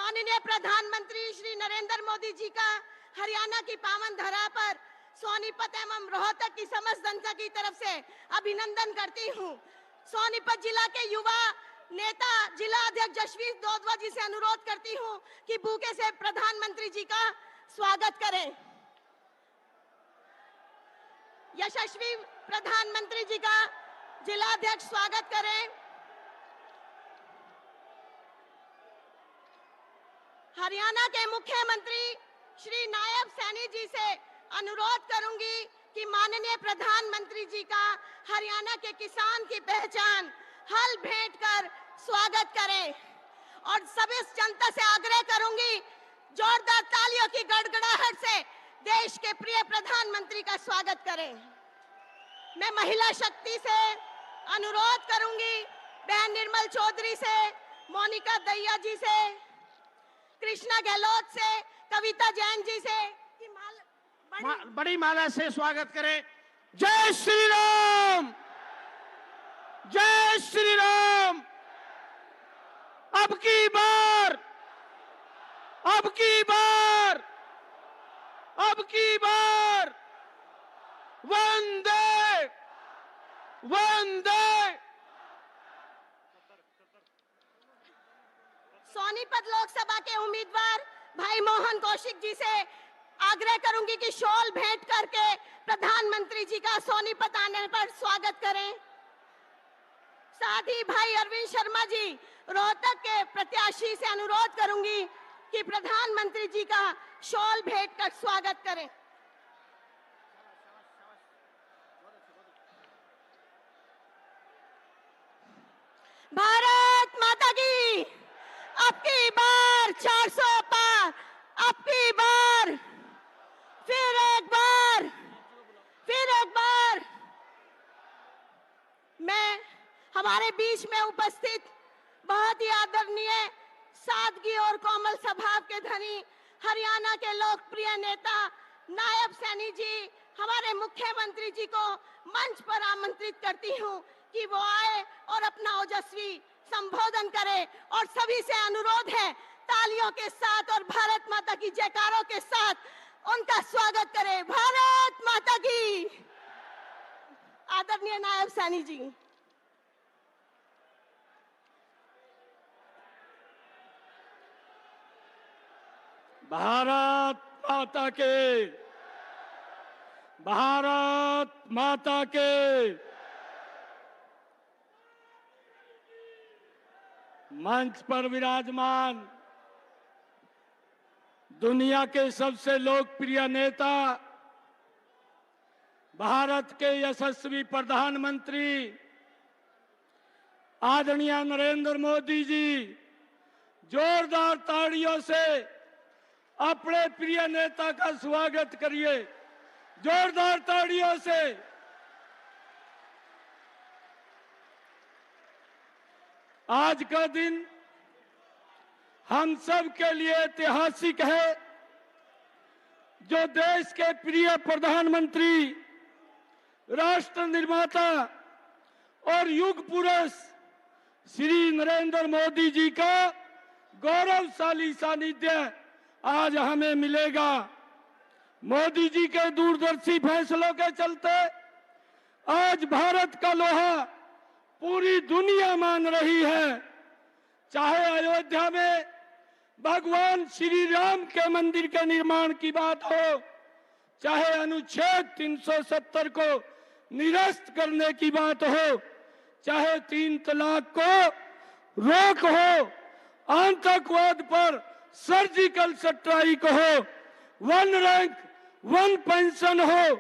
माननीय प्रधानमंत्री श्री नरेंद्र मोदी जी का हरियाणा की पावन धरा पर सोनीपत एवं रोहतक की समस्त जनता की तरफ से अभिनंदन करती हूँ। सोनीपत जिला के युवा नेता जिला अध्यक्ष जसवीर दोदवा जी से अनुरोध करती हूँ कि बुके से प्रधानमंत्री जी का स्वागत करें। यशस्वी प्रधानमंत्री जी का जिला अध्यक्ष स्वागत करें। हरियाणा के मुख्यमंत्री श्री नायब सैनी जी से अनुरोध करूंगी कि माननीय प्रधानमंत्री जी का हरियाणा के किसान की पहचान हल भेंट कर स्वागत करें और सभी जनता से आग्रह करूंगी जोरदार तालियों की गड़गड़ाहट से देश के प्रिय प्रधानमंत्री का स्वागत करें। मैं महिला शक्ति से अनुरोध करूंगी, बहन निर्मल चौधरी से, मोनिका दहिया जी से, कृष्णा गहलोत से, कविता जैन जी से कि बड़ी माला से स्वागत करें। जय श्री राम, जय श्री राम। अब की बार, अब की बार, अब की बार वंदे वंदे। सोनीपत लोकसभा के उम्मीदवार भाई मोहन कौशिक जी से आग्रह करूंगी कि शॉल भेंट करके प्रधानमंत्री जी का सोनीपत आने पर स्वागत करें। साथ ही भाई अरविंद शर्मा जी रोहतक के प्रत्याशी से अनुरोध करूंगी कि प्रधानमंत्री जी का शॉल भेंट कर स्वागत करें। भारत माता की। अब की बार 400 पार, अब की बार फिर एक बार, फिर एक बार। मैं हमारे बीच में उपस्थित बहुत ही आदरणीय, सादगी और कोमल स्वभाव के धनी हरियाणा के लोकप्रिय नेता नायब सैनी जी, हमारे मुख्यमंत्री जी को मंच पर आमंत्रित करती हूं कि वो आए और अपना ओजस्वी संबोधन करे और सभी से अनुरोध है तालियों के साथ और भारत माता की जयकारों के साथ उनका स्वागत करें। भारत माता की। आदरणीय नायब सैनी जी। भारत माता के, भारत माता के। मंच पर विराजमान दुनिया के सबसे लोकप्रिय नेता, भारत के यशस्वी प्रधानमंत्री आदरणीय नरेंद्र मोदी जी, जोरदार तालियों से अपने प्रिय नेता का स्वागत करिए, जोरदार तालियों से। आज का दिन हम सब के लिए ऐतिहासिक है, जो देश के प्रिय प्रधानमंत्री, राष्ट्र निर्माता और युग पुरुष श्री नरेंद्र मोदी जी का गौरवशाली सानिध्य आज हमें मिलेगा। मोदी जी के दूरदर्शी फैसलों के चलते आज भारत का लोहा पूरी दुनिया मान रही है। चाहे अयोध्या में भगवान श्री राम के मंदिर के निर्माण की बात हो, चाहे अनुच्छेद 370 को निरस्त करने की बात हो, चाहे 3 तलाक को रोक हो, आतंकवाद पर सर्जिकल स्ट्राइक हो, 1 रैंक 1 पेंशन हो,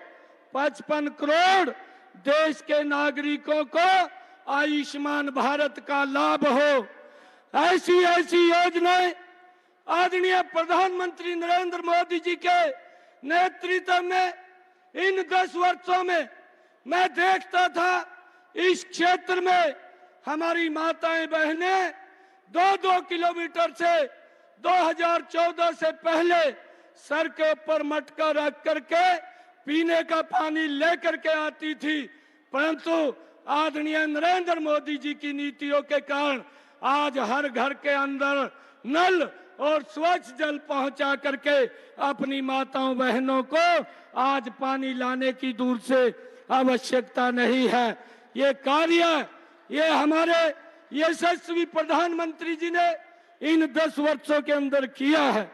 55 करोड़ देश के नागरिकों को आयुष्मान भारत का लाभ हो, ऐसी ऐसी योजनाएं आदरणीय प्रधानमंत्री नरेंद्र मोदी जी के नेतृत्व में इन 10 वर्षों में मैं देखता था। इस क्षेत्र में हमारी माताएं बहनें 2-2 किलोमीटर से 2014 से पहले सर के ऊपर मटका रख करके पीने का पानी लेकर के आती थी, परंतु आदरणीय नरेंद्र मोदी जी की नीतियों के कारण आज हर घर के अंदर नल और स्वच्छ जल पहुंचा करके अपनी माताओं बहनों को आज पानी लाने की दूर से आवश्यकता नहीं है। ये कार्य ये हमारे यशस्वी प्रधानमंत्री जी ने इन 10 वर्षों के अंदर किया है।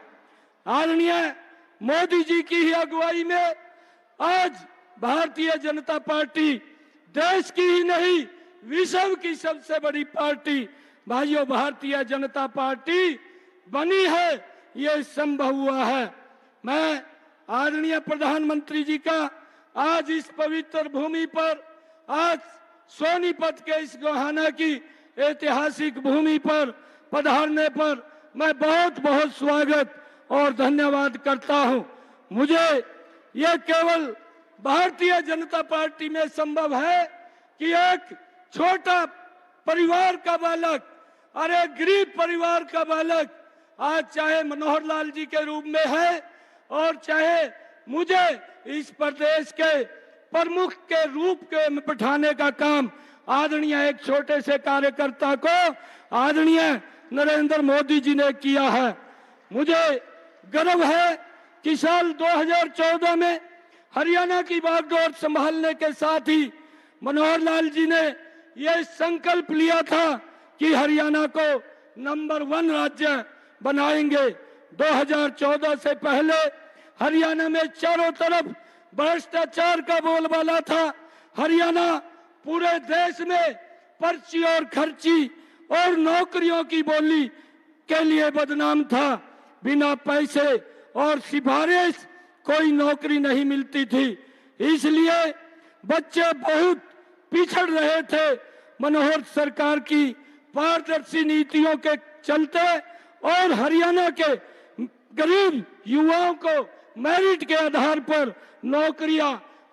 आदरणीय मोदी जी की ही अगुवाई में आज भारतीय जनता पार्टी देश की ही नहीं विश्व की सबसे बड़ी पार्टी भाइयों भारतीय जनता पार्टी बनी है। ये संभव हुआ है। मैं आदरणीय प्रधानमंत्री जी का आज इस पवित्र भूमि पर आज सोनीपत के इस गोहाना की ऐतिहासिक भूमि पर पधारने पर मैं बहुत बहुत स्वागत और धन्यवाद करता हूं। मुझे यह केवल भारतीय जनता पार्टी में संभव है कि एक छोटा परिवार का बालक और एक गरीब परिवार का बालक आज चाहे मनोहर लाल जी के रूप में है और चाहे मुझे इस प्रदेश के प्रमुख के रूप के में बैठाने का काम आदरणीय एक छोटे से कार्यकर्ता को आदरणीय नरेंद्र मोदी जी ने किया है। मुझे गर्व है कि साल 2014 में हरियाणा की बागडोर संभालने के साथ ही मनोहर लाल जी ने यह संकल्प लिया था कि हरियाणा को नंबर 1 राज्य बनाएंगे। 2014 से पहले हरियाणा में चारों तरफ भ्रष्टाचार का बोलबाला था। हरियाणा पूरे देश में पर्ची और खर्ची और नौकरियों की बोली के लिए बदनाम था। बिना पैसे और सिफारिश कोई नौकरी नहीं मिलती थी, इसलिए बच्चे बहुत पिछड़ रहे थे। मनोहर सरकार की पारदर्शी नीतियों के चलते और हरियाणा के गरीब युवाओं को मेरिट के आधार पर नौकरियां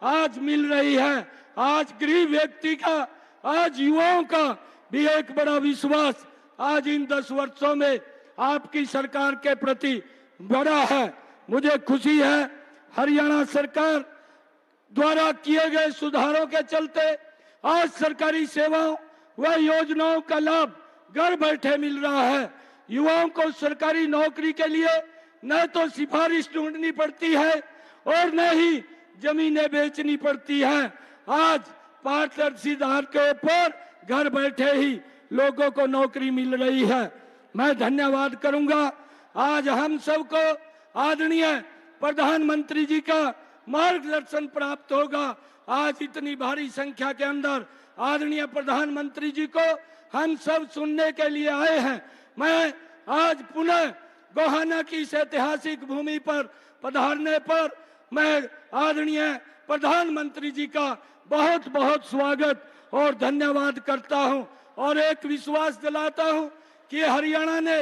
आज मिल रही है। आज गरीब व्यक्ति का आज युवाओं का भी एक बड़ा विश्वास आज इन 10 वर्षों में आपकी सरकार के प्रति बड़ा है। मुझे खुशी है हरियाणा सरकार द्वारा किए गए सुधारों के चलते आज सरकारी सेवाओं व योजनाओं का लाभ घर बैठे मिल रहा है। युवाओं को सरकारी नौकरी के लिए न तो सिफारिश ढूंढनी पड़ती है और न ही जमीनें बेचनी पड़ती है। आज पारदर्शी आधार के ऊपर घर बैठे ही लोगों को नौकरी मिल रही है। मैं धन्यवाद करूंगा। आज हम सबको आदरणीय प्रधानमंत्री जी का मार्गदर्शन प्राप्त होगा। आज इतनी भारी संख्या के अंदर आदरणीय प्रधानमंत्री जी को हम सब सुनने के लिए आए हैं। मैं आज पुनः गोहाना की इस ऐतिहासिक भूमि पर पधारने पर मैं आदरणीय प्रधानमंत्री जी का बहुत बहुत स्वागत और धन्यवाद करता हूं और एक विश्वास दिलाता हूं कि हरियाणा ने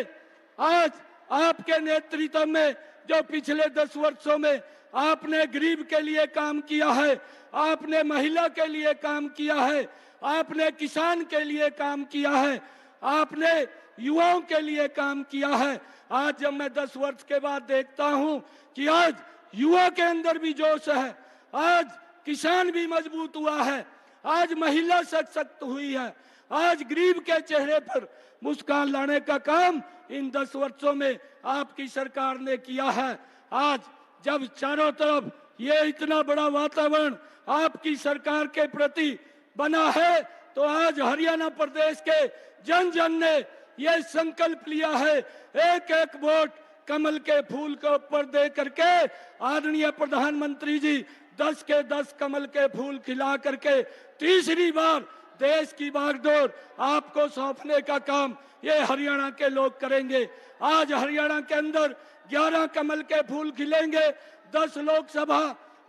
आज आपके नेतृत्व में जो पिछले 10 वर्षों में आपने गरीब के लिए काम किया है, आपने महिला के लिए काम किया है, आपने किसान के लिए काम किया है, आपने युवाओं के लिए काम किया है। आज जब मैं 10 वर्ष के बाद देखता हूं कि आज युवा के अंदर भी जोश है, आज किसान भी मजबूत हुआ है, आज महिला सशक्त हुई है, आज गरीब के चेहरे पर मुस्कान लाने का काम इन 10 वर्षों में आपकी सरकार ने किया है। आज जब चारों तरफ ये इतना बड़ा वातावरण आपकी सरकार के प्रति बना है तो आज हरियाणा प्रदेश के जन जन ने ये संकल्प लिया है, एक एक वोट कमल के फूल के ऊपर दे करके आदरणीय प्रधानमंत्री जी 10 के 10 कमल के फूल खिला करके तीसरी बार देश की बागडोर आपको सौंपने का काम ये हरियाणा के लोग करेंगे। आज हरियाणा के अंदर 11 कमल के फूल खिलेंगे, 10 लोकसभा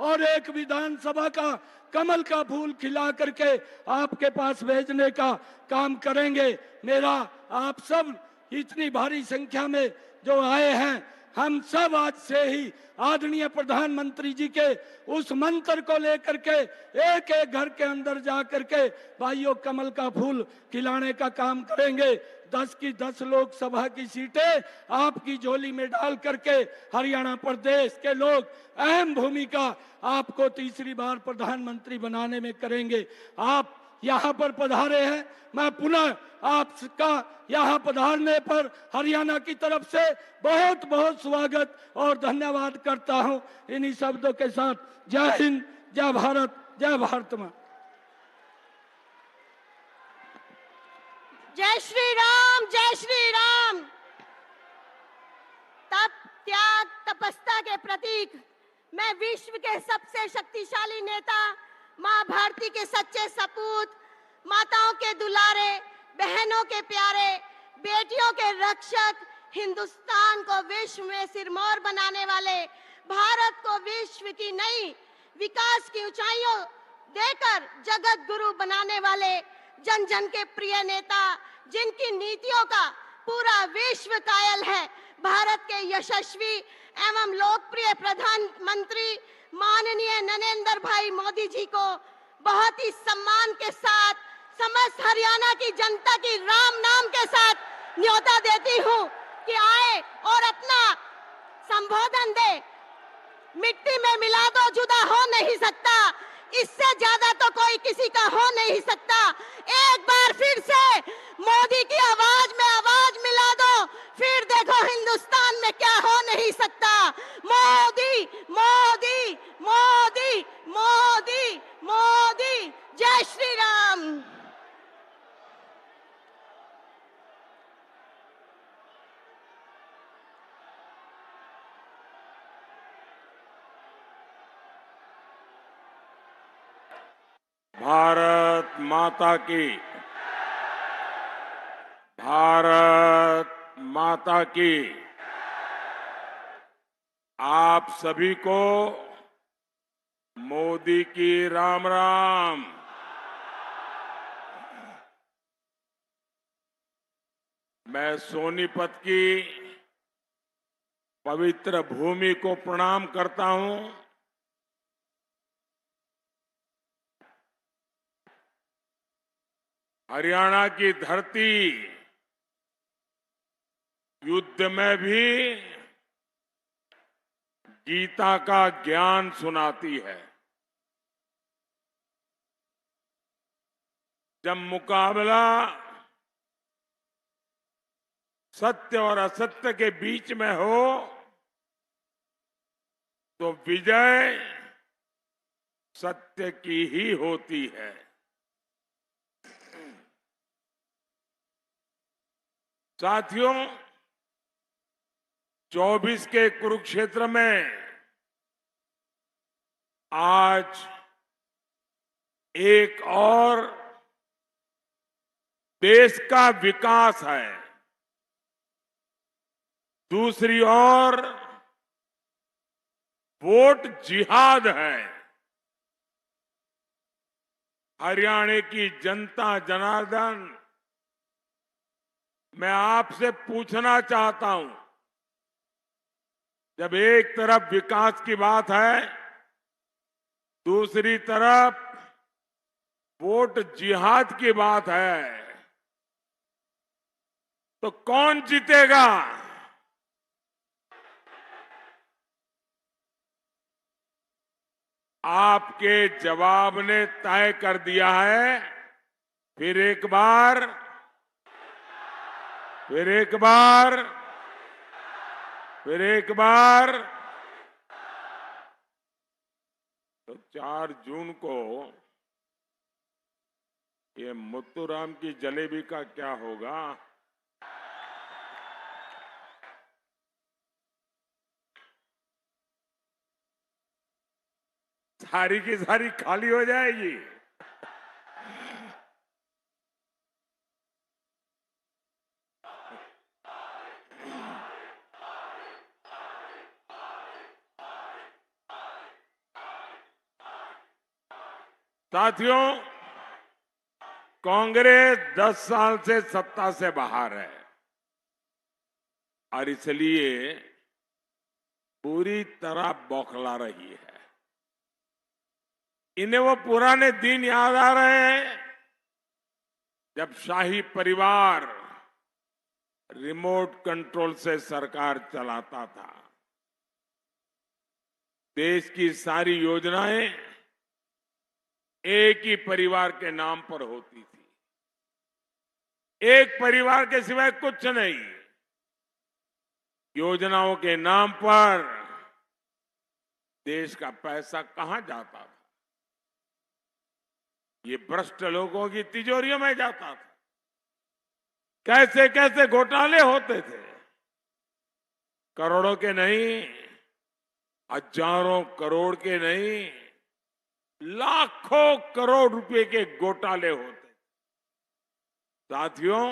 और 1 विधानसभा का कमल का फूल खिला करके आपके पास भेजने का काम करेंगे। मेरा आप सब इतनी भारी संख्या में जो आए हैं, हम सब आज से ही आदरणीय प्रधानमंत्री जी के उस मंत्र को लेकर के एक एक घर के अंदर जा करके भाइयों कमल का फूल खिलाने का काम करेंगे। 10 की 10 लोकसभा की सीटें आपकी झोली में डाल करके हरियाणा प्रदेश के लोग अहम भूमिका आपको तीसरी बार प्रधानमंत्री बनाने में करेंगे। आप यहाँ पर पधारे हैं। मैं पुनः आपका यहाँ पधारने पर हरियाणा की तरफ से बहुत बहुत स्वागत और धन्यवाद करता हूँ। इन्हीं शब्दों के साथ जय हिंद, जय भारत, जय भारत मां। जय श्री राम, जय श्री राम। तप, त्याग, तपस्या के प्रतीक मैं विश्व के सबसे शक्तिशाली नेता मां भारती के सच्चे सपूत, माताओं के दुलारे, बहनों के प्यारे, बेटियों के रक्षक, हिंदुस्तान को विश्व में सिरमौर बनाने वाले, भारत को विश्व की नई विकास की ऊंचाइयों देकर जगत गुरु बनाने वाले, जन जन के प्रिय नेता, जिनकी नीतियों का पूरा विश्व कायल है, भारत के यशस्वी एवं लोकप्रिय प्रधानमंत्री माननीय नरेंद्र भाई मोदी जी को बहुत ही सम्मान के साथ समस्त हरियाणा की जनता की राम नाम के साथ न्योता देती हूँ कि आए और अपना संबोधन दे। मिट्टी में मिला दो, जुदा हो नहीं सकता, इससे ज्यादा तो कोई किसी का हो नहीं सकता। एक बार फिर से मोदी की आवाज में आवाज मिला दो, फिर देखो हिंदुस्तान में क्या हो नहीं सकता। मोदी मोदी मोदी मोदी मोदी, जय श्री राम। भारत माता की, भारत माता की। आप सभी को मोदी की राम राम। मैं सोनीपत की पवित्र भूमि को प्रणाम करता हूं। हरियाणा की धरती युद्ध में भी गीता का ज्ञान सुनाती है। जब मुकाबला सत्य और असत्य के बीच में हो तो विजय सत्य की ही होती है। साथियों, 24 के कुरुक्षेत्र में आज एक और देश का विकास है, दूसरी ओर वोट जिहाद है। हरियाणा की जनता जनार्दन, मैं आपसे पूछना चाहता हूं, जब एक तरफ विकास की बात है, दूसरी तरफ वोट जिहाद की बात है, तो कौन जीतेगा? आपके जवाब ने तय कर दिया है। फिर एक बार, फिर एक बार, फिर एक बार। तो 4 जून को ये मुत्तूराम की जलेबी का क्या होगा? सारी की सारी खाली हो जाएगी। साथियों, कांग्रेस 10 साल से सत्ता से बाहर है और इसलिए पूरी तरह बौखला रही है। इन्हें वो पुराने दिन याद आ रहे हैं जब शाही परिवार रिमोट कंट्रोल से सरकार चलाता था। देश की सारी योजनाएं एक ही परिवार के नाम पर होती थी। एक परिवार के सिवाय कुछ नहीं। योजनाओं के नाम पर देश का पैसा कहां जाता था? ये भ्रष्ट लोगों की तिजोरियों में जाता था। कैसे कैसे घोटाले होते थे। करोड़ों के नहीं, हजारों करोड़ के नहीं, लाखों करोड़ रुपए के घोटाले होते। साथियों,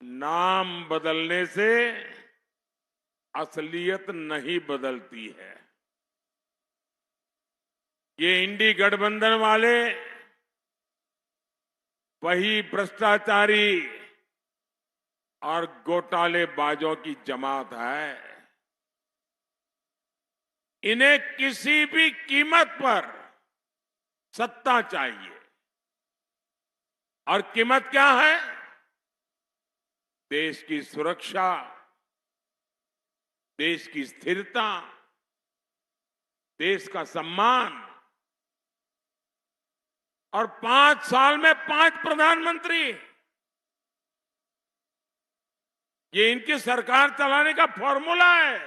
नाम बदलने से असलियत नहीं बदलती है। ये इंडी गठबंधन वाले वही भ्रष्टाचारी और घोटालेबाजों की जमात है। इन्हें किसी भी कीमत पर सत्ता चाहिए। और कीमत क्या है? देश की सुरक्षा, देश की स्थिरता, देश का सम्मान। और 5 साल में 5 प्रधानमंत्री, ये इनकी सरकार चलाने का फॉर्मूला है।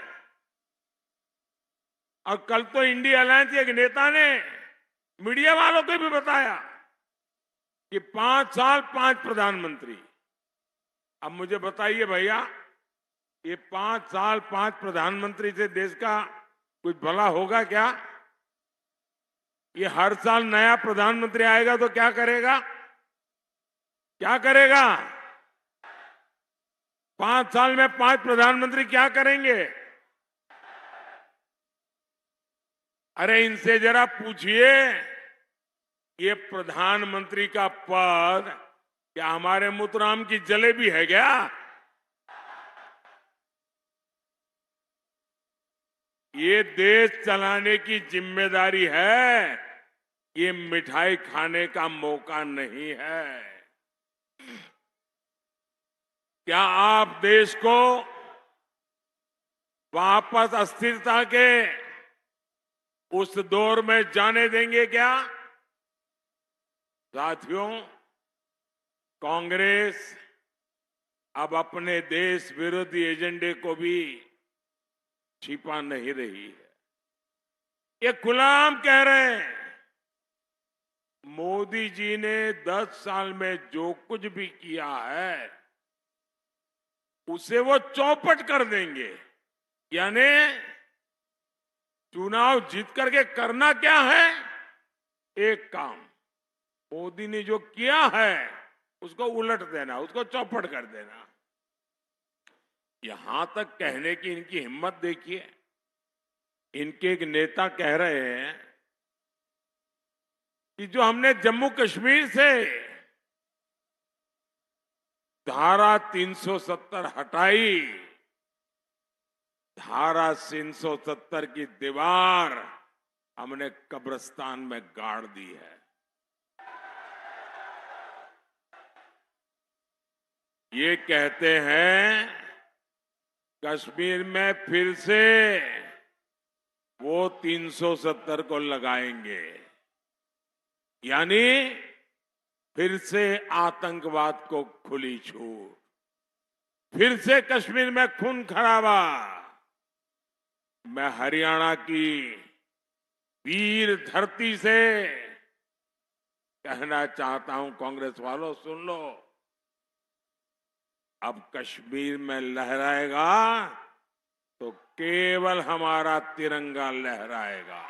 और कल तो इंडिया अलायंस के एक नेता ने मीडिया वालों को भी बताया कि 5 साल 5 प्रधानमंत्री। अब मुझे बताइए भैया, ये 5 साल 5 प्रधानमंत्री से देश का कुछ भला होगा क्या? ये हर साल नया प्रधानमंत्री आएगा तो क्या करेगा? क्या करेगा? 5 साल में 5 प्रधानमंत्री क्या करेंगे? अरे इनसे जरा पूछिए, ये प्रधानमंत्री का पद क्या हमारे मुतराम की जलेबी है क्या? ये देश चलाने की जिम्मेदारी है, ये मिठाई खाने का मौका नहीं है। क्या आप देश को वापस अस्थिरता के उस दौर में जाने देंगे क्या? साथियों, कांग्रेस अब अपने देश विरोधी एजेंडे को भी छिपा नहीं रही है। ये खुलाम कह रहे हैं, मोदी जी ने 10 साल में जो कुछ भी किया है उसे वो चौपट कर देंगे। यानी चुनाव जीत करके करना क्या है? एक काम, मोदी ने जो किया है उसको उलट देना, उसको चौपट कर देना। यहां तक कहने की इनकी हिम्मत देखिए। इनके एक नेता कह रहे हैं कि जो हमने जम्मू कश्मीर से धारा 370 हटाई, धारा 370 की दीवार हमने कब्रिस्तान में गाड़ दी है। ये कहते हैं कश्मीर में फिर से वो 370 को लगाएंगे, यानी फिर से आतंकवाद को खुली छूट, फिर से कश्मीर में खून खराबा। मैं हरियाणा की वीर धरती से कहना चाहता हूं, कांग्रेस वालों सुन लो, अब कश्मीर में लहराएगा तो केवल हमारा तिरंगा लहराएगा।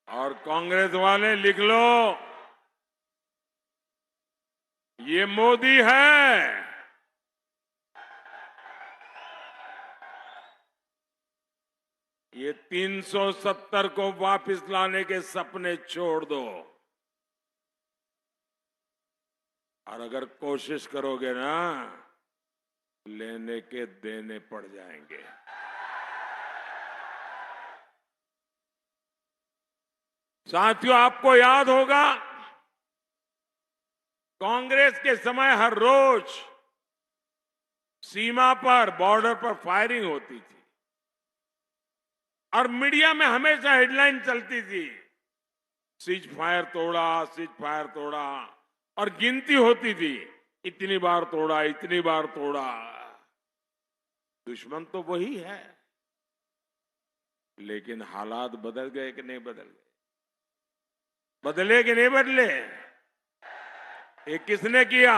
और कांग्रेस वाले लिख लो, ये मोदी है। ये 370 को वापस लाने के सपने छोड़ दो, और अगर कोशिश करोगे ना, लेने के देने पड़ जाएंगे। साथियों, आपको याद होगा कांग्रेस के समय हर रोज सीमा पर, बॉर्डर पर फायरिंग होती थी और मीडिया में हमेशा हेडलाइन चलती थी, सीज फायर तोड़ा, सीज फायर तोड़ा, और गिनती होती थी, इतनी बार तोड़ा, इतनी बार तोड़ा। दुश्मन तो वही है, लेकिन हालात बदल गए कि नहीं बदल गए? बदले कि नहीं बदले? ये किसने किया?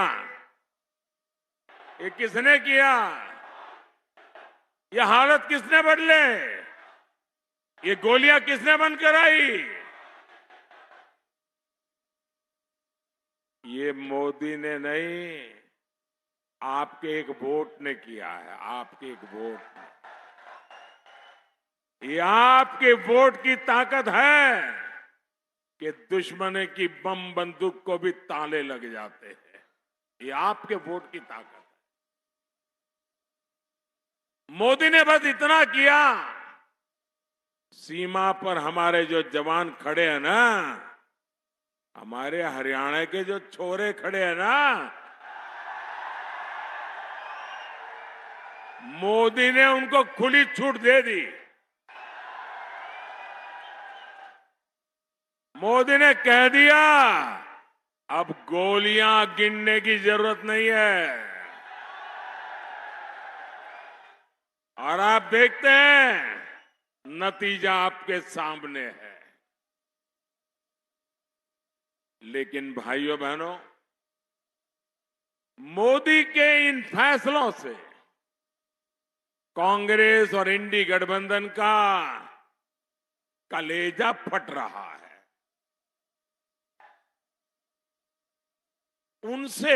ये किसने किया? ये हालत किसने बदले? ये गोलियां किसने बंद कराई? ये मोदी ने नहीं, आपके एक वोट ने किया है। आपके एक वोट ने। ये आपके वोट की ताकत है कि दुश्मन की बम बंदूक को भी ताले लग जाते हैं। ये आपके वोट की ताकत है। मोदी ने बस इतना किया, सीमा पर हमारे जो जवान खड़े हैं ना, हमारे हरियाणा के जो छोरे खड़े हैं ना, मोदी ने उनको खुली छूट दे दी। मोदी ने कह दिया, अब गोलियां गिनने की जरूरत नहीं है। और आप देखते हैं, नतीजा आपके सामने है। लेकिन भाइयों बहनों, मोदी के इन फैसलों से कांग्रेस और इंडी गठबंधन का कलेजा फट रहा है। उनसे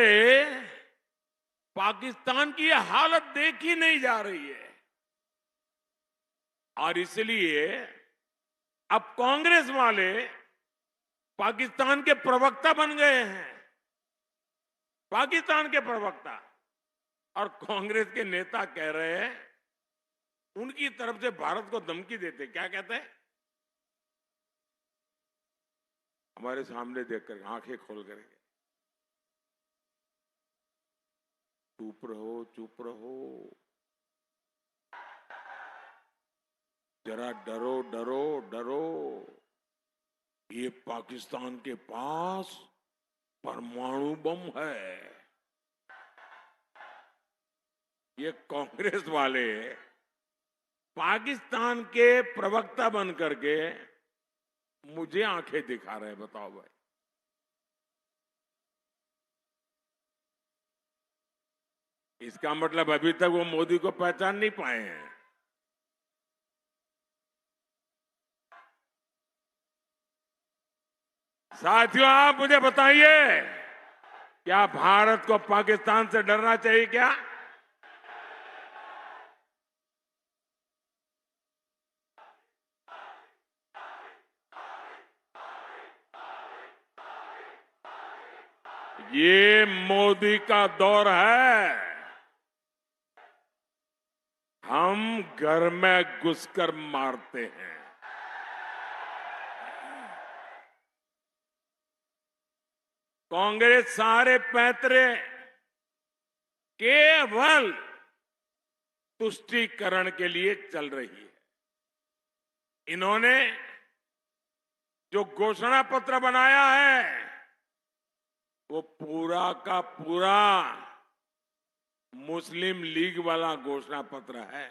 पाकिस्तान की यह हालत देखी नहीं जा रही है और इसलिए अब कांग्रेस वाले पाकिस्तान के प्रवक्ता बन गए हैं। पाकिस्तान के प्रवक्ता। और कांग्रेस के नेता कह रहे हैं, उनकी तरफ से भारत को धमकी देते। क्या कहते हैं? हमारे सामने देखकर आंखें खोल करके, चुप रहो, चुप रहो, जरा डरो, डरो, डरो। ये पाकिस्तान के पास परमाणु बम है। ये कांग्रेस वाले पाकिस्तान के प्रवक्ता बन करके मुझे आंखें दिखा रहे हैं। बताओ भाई, इसका मतलब अभी तक वो मोदी को पहचान नहीं पाए हैं। साथियों, आप मुझे बताइए, क्या भारत को पाकिस्तान से डरना चाहिए क्या? ये मोदी का दौर है। हम घर में घुसकर मारते हैं। कांग्रेस सारे पैतरे केवल तुष्टीकरण के लिए चल रही है। इन्होंने जो घोषणा पत्र बनाया है, वो पूरा का पूरा मुस्लिम लीग वाला घोषणा पत्र है।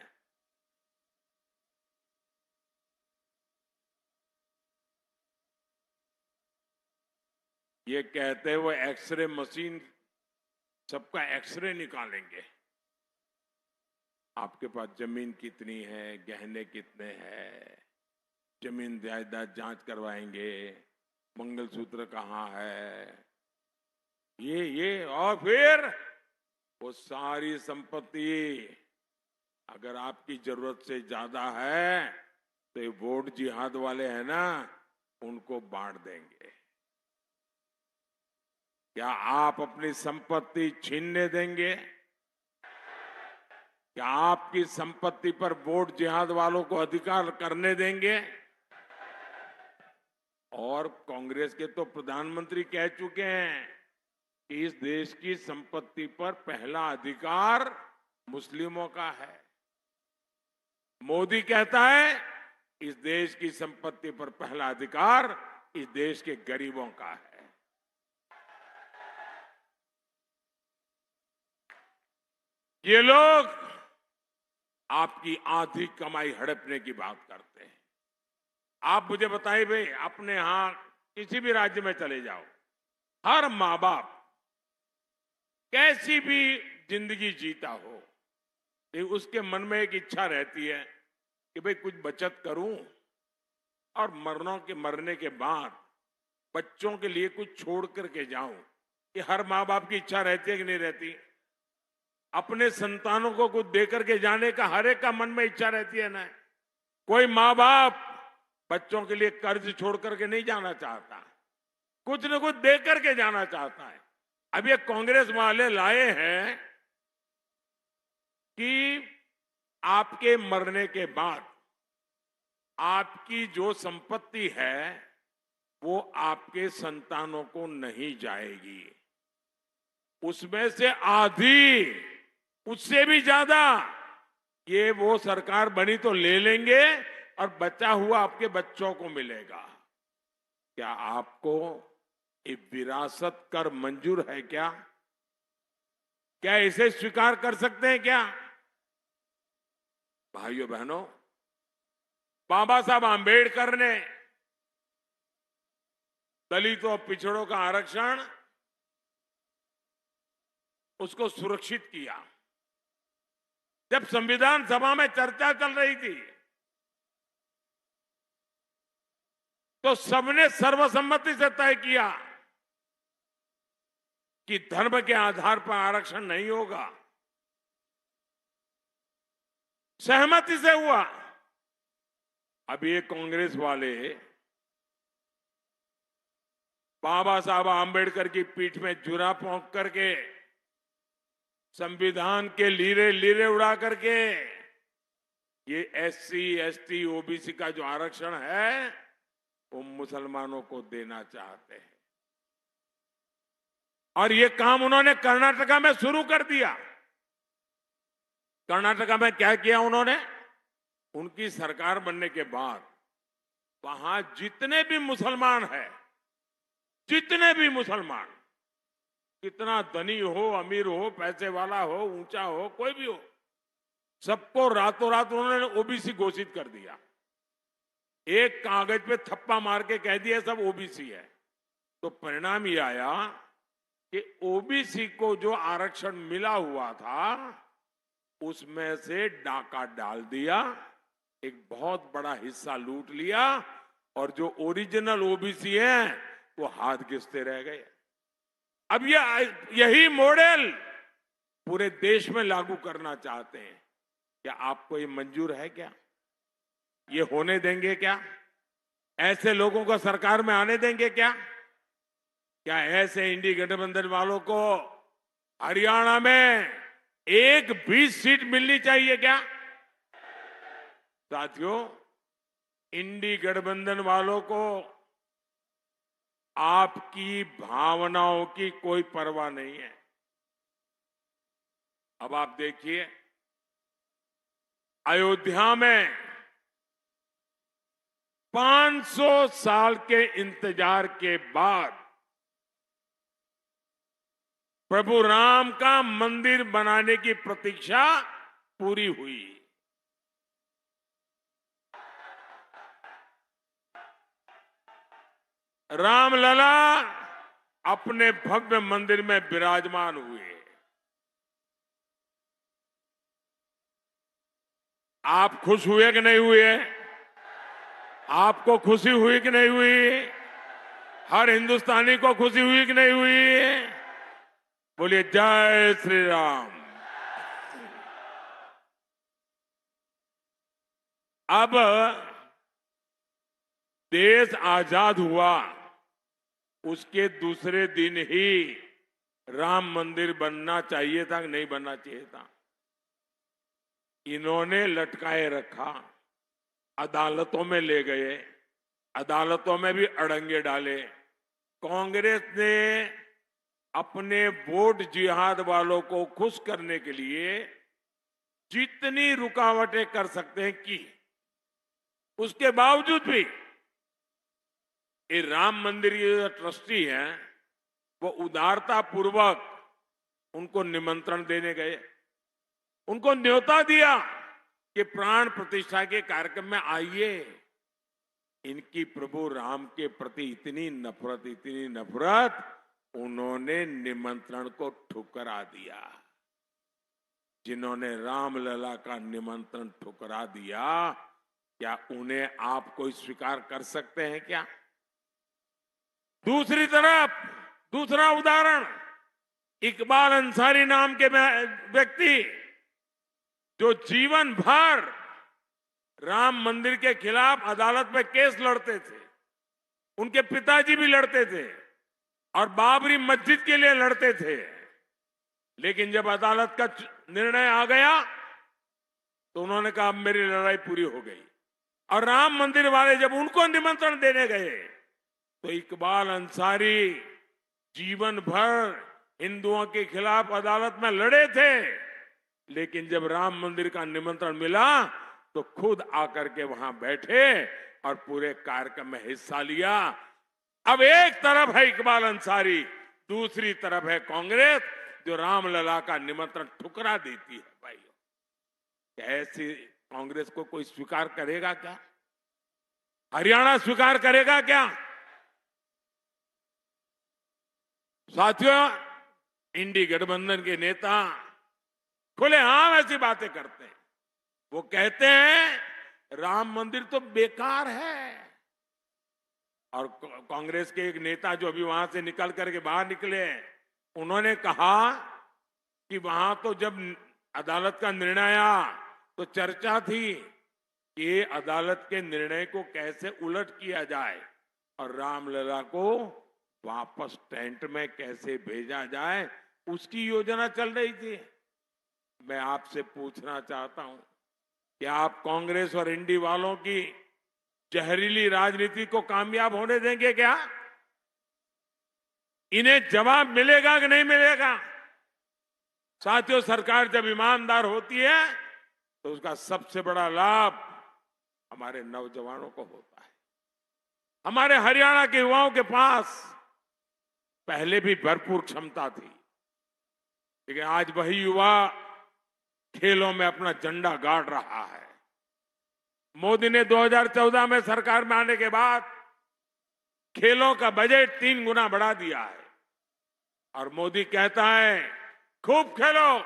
ये कहते हुए एक्सरे मशीन, सबका एक्सरे निकालेंगे। आपके पास जमीन कितनी है, गहने कितने हैं, जमीन जायदाद जांच करवाएंगे, मंगलसूत्र कहाँ है, ये और फिर वो सारी संपत्ति अगर आपकी जरूरत से ज्यादा है तो ये वोट जिहाद वाले हैं ना, उनको बांट देंगे। क्या आप अपनी संपत्ति छीनने देंगे? क्या आपकी संपत्ति पर वोट जिहाद वालों को अधिकार करने देंगे? और कांग्रेस के तो प्रधानमंत्री कह चुके हैं कि इस देश की संपत्ति पर पहला अधिकार मुस्लिमों का है। मोदी कहता है इस देश की संपत्ति पर पहला अधिकार इस देश के गरीबों का है। ये लोग आपकी आधी कमाई हड़पने की बात करते हैं। आप मुझे बताइए भाई, अपने यहां किसी भी राज्य में चले जाओ, हर माँ बाप कैसी भी जिंदगी जीता हो, लेकिन उसके मन में एक इच्छा रहती है कि भाई कुछ बचत करूं और मरने के बाद बच्चों के लिए कुछ छोड़ करके जाऊं। ये हर माँ बाप की इच्छा रहती है कि नहीं रहती? अपने संतानों को कुछ देकर के जाने का हर एक का मन में इच्छा रहती है ना। कोई माँ बाप बच्चों के लिए कर्ज छोड़ करके नहीं जाना चाहता, कुछ न कुछ दे करके जाना चाहता है। अब ये कांग्रेस वाले लाए हैं कि आपके मरने के बाद आपकी जो संपत्ति है वो आपके संतानों को नहीं जाएगी, उसमें से आधी, उससे भी ज्यादा ये वो सरकार बनी तो ले लेंगे और बचा हुआ आपके बच्चों को मिलेगा। क्या आपको ये विरासत कर मंजूर है क्या? क्या इसे स्वीकार कर सकते हैं क्या? भाइयों बहनों, बाबा साहब आंबेडकर ने दलितों पिछड़ों का आरक्षण उसको सुरक्षित किया। जब संविधान सभा में चर्चा चल रही थी तो सबने सर्वसम्मति से तय किया कि धर्म के आधार पर आरक्षण नहीं होगा। सहमति से हुआ। अब ये कांग्रेस वाले बाबा साहब आंबेडकर की पीठ में जुरा पोंक करके संविधान के लीरे लीरे उड़ा करके ये एससी, एसटी, ओबीसी का जो आरक्षण है वो मुसलमानों को देना चाहते हैं। और ये काम उन्होंने कर्नाटका में शुरू कर दिया। कर्नाटका में क्या किया उन्होंने? उनकी सरकार बनने के बाद वहां जितने भी मुसलमान हैं, जितने भी मुसलमान, कितना धनी हो, अमीर हो, पैसे वाला हो, ऊंचा हो, कोई भी हो, सबको रातों रात उन्होंने ओबीसी घोषित कर दिया। एक कागज पे थप्पा मार के कह दिया सब ओबीसी है। तो परिणाम ये आया कि ओबीसी को जो आरक्षण मिला हुआ था उसमें से डाका डाल दिया, एक बहुत बड़ा हिस्सा लूट लिया और जो ओरिजिनल ओबीसी हैं वो हाथ घिसते रह गए। अब यही मॉडल पूरे देश में लागू करना चाहते हैं। क्या आपको ये मंजूर है क्या? ये होने देंगे क्या? ऐसे लोगों को सरकार में आने देंगे क्या? क्या ऐसे इंडी गठबंधन वालों को हरियाणा में एक भी सीट मिलनी चाहिए क्या? साथियों, इंडी गठबंधन वालों को आपकी भावनाओं की कोई परवाह नहीं है। अब आप देखिए, अयोध्या में 500 साल के इंतजार के बाद प्रभु राम का मंदिर बनाने की प्रतीक्षा पूरी हुई। रामलला अपने भव्य मंदिर में विराजमान हुए। आप खुश हुए कि नहीं हुए? आपको खुशी हुई कि नहीं हुई? हर हिंदुस्तानी को खुशी हुई कि नहीं हुई? बोलिए जय श्री राम। अब देश आजाद हुआ, उसके दूसरे दिन ही राम मंदिर बनना चाहिए था कि नहीं बनना चाहिए था? इन्होंने लटकाए रखा, अदालतों में ले गए, अदालतों में भी अड़ंगे डाले। कांग्रेस ने अपने वोट जिहाद वालों को खुश करने के लिए जितनी रुकावटें कर सकते हैं की। उसके बावजूद भी ये राम मंदिर के जो ट्रस्टी हैं वो उदारता पूर्वक उनको निमंत्रण देने गए, उनको न्योता दिया कि प्राण प्रतिष्ठा के कार्यक्रम में आइए। इनकी प्रभु राम के प्रति इतनी नफरत, उन्होंने निमंत्रण को ठुकरा दिया। जिन्होंने रामलला का निमंत्रण ठुकरा दिया, क्या उन्हें आप कोई स्वीकार कर सकते हैं क्या? दूसरी तरफ दूसरा उदाहरण, इकबाल अंसारी नाम के व्यक्ति जो जीवन भर राम मंदिर के खिलाफ अदालत में केस लड़ते थे, उनके पिताजी भी लड़ते थे और बाबरी मस्जिद के लिए लड़ते थे, लेकिन जब अदालत का निर्णय आ गया तो उन्होंने कहा अब मेरी लड़ाई पूरी हो गई। और राम मंदिर वाले जब उनको निमंत्रण देने गए तो इकबाल अंसारी जीवन भर हिंदुओं के खिलाफ अदालत में लड़े थे, लेकिन जब राम मंदिर का निमंत्रण मिला तो खुद आकर के वहां बैठे और पूरे कार्यक्रम में हिस्सा लिया। अब एक तरफ है इकबाल अंसारी, दूसरी तरफ है कांग्रेस जो रामलला का निमंत्रण ठुकरा देती है। भाइयों, ऐसी कांग्रेस को कोई स्वीकार करेगा क्या? हरियाणा स्वीकार करेगा क्या? साथियों, इंडी गठबंधन के नेता खुलेआम ऐसी बातें करते हैं। वो कहते हैं राम मंदिर तो बेकार है, और कांग्रेस के एक नेता जो अभी वहां से निकल करके बाहर निकले, उन्होंने कहा कि वहां तो जब अदालत का निर्णय आया तो चर्चा थी कि ये अदालत के निर्णय को कैसे उलट किया जाए और रामलला को वापस टेंट में कैसे भेजा जाए, उसकी योजना चल रही थी। मैं आपसे पूछना चाहता हूं कि आप कांग्रेस और इंडी वालों की जहरीली राजनीति को कामयाब होने देंगे क्या? इन्हें जवाब मिलेगा कि नहीं मिलेगा? साथियों, सरकार जब ईमानदार होती है तो उसका सबसे बड़ा लाभ हमारे नौजवानों को होता है। हमारे हरियाणा के युवाओं के पास पहले भी भरपूर क्षमता थी, लेकिन आज वही युवा खेलों में अपना झंडा गाड़ रहा है। मोदी ने 2014 में सरकार में आने के बाद खेलों का बजट 3 गुना बढ़ा दिया है और मोदी कहता है खूब खेलो,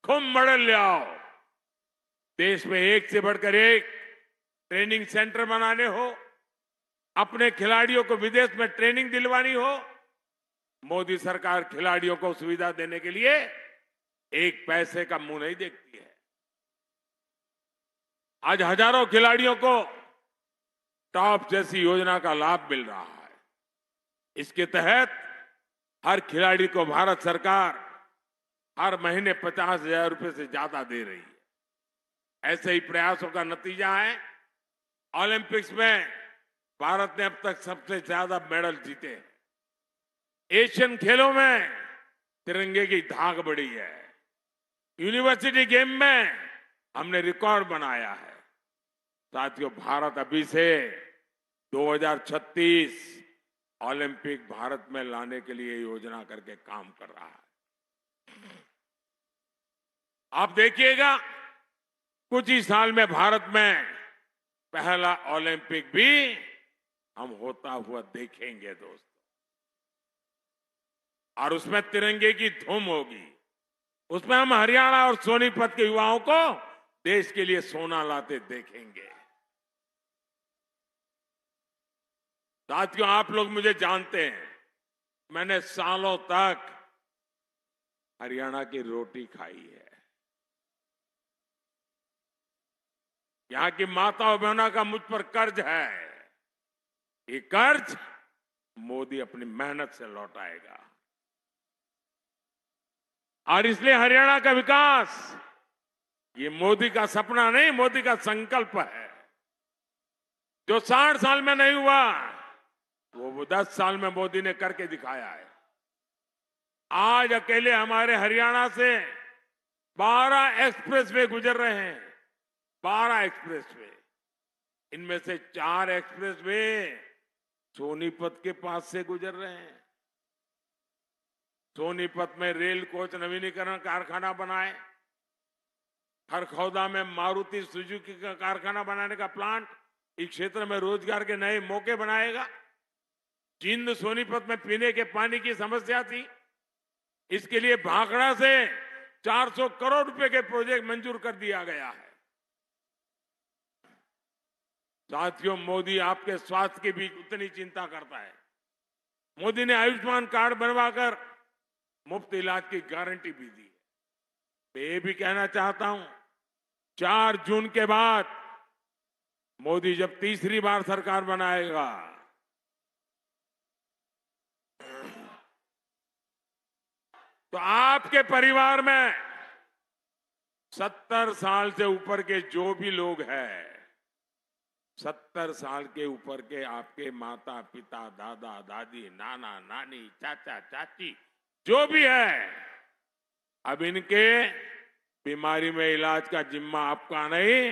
खूब मेडल ले आओ। देश में एक से बढ़कर एक ट्रेनिंग सेंटर बनाने हो, अपने खिलाड़ियों को विदेश में ट्रेनिंग दिलवानी हो, मोदी सरकार खिलाड़ियों को सुविधा देने के लिए एक पैसे का मुंह नहीं देखती है। आज हजारों खिलाड़ियों को टॉप जैसी योजना का लाभ मिल रहा है। इसके तहत हर खिलाड़ी को भारत सरकार हर महीने 50,000 रुपए से ज्यादा दे रही है। ऐसे ही प्रयासों का नतीजा है ओलंपिक्स में भारत ने अब तक सबसे ज्यादा मेडल जीते हैं। एशियन खेलों में तिरंगे की धाक बढ़ी है। यूनिवर्सिटी गेम में हमने रिकॉर्ड बनाया है। साथियों, भारत अभी से 2036 ओलंपिक भारत में लाने के लिए योजना करके काम कर रहा है। आप देखिएगा कुछ ही साल में भारत में पहला ओलंपिक भी हम होता हुआ देखेंगे दोस्तों, और उसमें तिरंगे की धूम होगी। उसमें हम हरियाणा और सोनीपत के युवाओं को देश के लिए सोना लाते देखेंगे। साथियों, आप लोग मुझे जानते हैं, मैंने सालों तक हरियाणा की रोटी खाई है। यहां की माता और बहनों का मुझ पर कर्ज है। ये कर्ज मोदी अपनी मेहनत से लौटाएगा, और इसलिए हरियाणा का विकास ये मोदी का सपना नहीं, मोदी का संकल्प है। जो 60 साल में नहीं हुआ वो 10 साल में मोदी ने करके दिखाया है। आज अकेले हमारे हरियाणा से 12 एक्सप्रेसवे गुजर रहे हैं, 12 एक्सप्रेसवे। इनमें से 4 एक्सप्रेसवे सोनीपत के पास से गुजर रहे हैं। सोनीपत में रेल कोच नवीनीकरण कारखाना बनाए, खरखौदा में मारुति सुजुकी का कारखाना बनाने का प्लांट इस क्षेत्र में रोजगार के नए मौके बनाएगा। जिंद सोनीपत में पीने के पानी की समस्या थी, इसके लिए भाखड़ा से 400 करोड़ रुपए के प्रोजेक्ट मंजूर कर दिया गया है। साथियों, मोदी आपके स्वास्थ्य की भी उतनी चिंता करता है। मोदी ने आयुष्मान कार्ड बनवाकर मुफ्त इलाज की गारंटी भी दी है। मैं ये भी कहना चाहता हूं, 4 जून के बाद मोदी जब तीसरी बार सरकार बनाएगा, तो आपके परिवार में 70 साल से ऊपर के जो भी लोग हैं, 70 साल के ऊपर के आपके माता पिता, दादा दादी, नाना नानी, चाचा चाची जो भी है, अब इनके बीमारी में इलाज का जिम्मा आपका नहीं,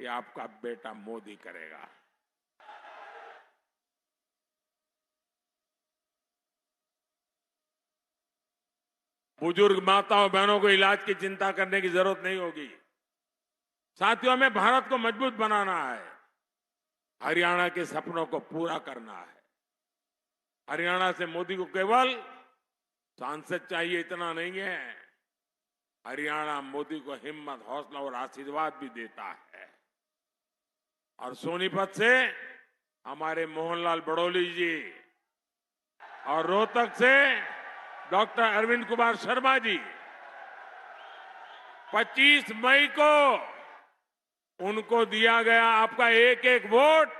ये आपका बेटा मोदी करेगा। बुजुर्ग माताओं बहनों को इलाज की चिंता करने की जरूरत नहीं होगी। साथियों, हमें भारत को मजबूत बनाना है, हरियाणा के सपनों को पूरा करना है। हरियाणा से मोदी को केवल सांसद चाहिए इतना नहीं है, हरियाणा मोदी को हिम्मत, हौसला और आशीर्वाद भी देता है। और सोनीपत से हमारे मोहनलाल बड़ौली जी और रोहतक से डॉक्टर अरविंद कुमार शर्मा जी, 25 मई को उनको दिया गया आपका एक एक वोट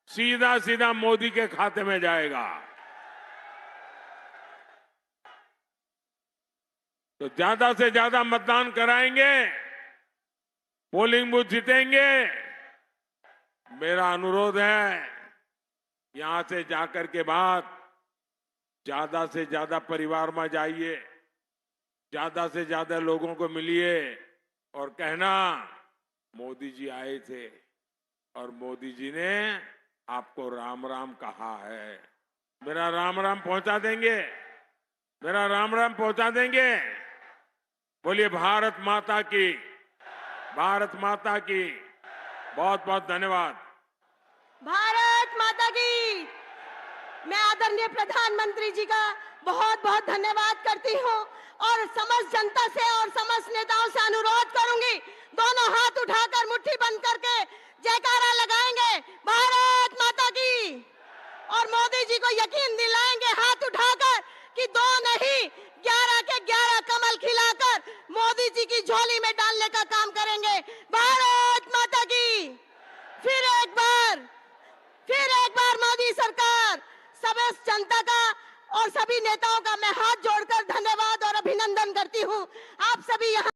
सीधा सीधा मोदी के खाते में जाएगा। तो ज्यादा से ज्यादा मतदान कराएंगे, पोलिंग बूथ जीतेंगे। मेरा अनुरोध है, यहां से जाकर के बाद ज्यादा से ज्यादा परिवार में जाइए, ज्यादा से ज्यादा लोगों को मिलिए और कहना मोदी जी आए थे और मोदी जी ने आपको राम राम कहा है। मेरा राम राम पहुंचा देंगे, मेरा राम राम पहुंचा देंगे। बोलिए भारत माता की, भारत माता की। बहुत बहुत धन्यवाद। भारत माता की। मैं आदरणीय प्रधानमंत्री जी का बहुत बहुत धन्यवाद करती हूं और समस्त जनता से और समस्त नेताओं से अनुरोध करूंगी, दोनों हाथ उठाकर मुट्ठी बंद करके जयकारा लगाएंगे, भारत माता की। और मोदी जी को यकीन दिलाएंगे हाथ उठाकर कि 2 नहीं 11 के 11 कमल खिलाकर मोदी जी की झोली में डालने का काम करेंगे। भारत माता की। फिर एक बार मोदी सरकार, सभी जनता का और सभी नेताओं का मैं हाथ जोड़कर धन्यवाद और अभिनंदन करती हूं। आप सभी यहाँ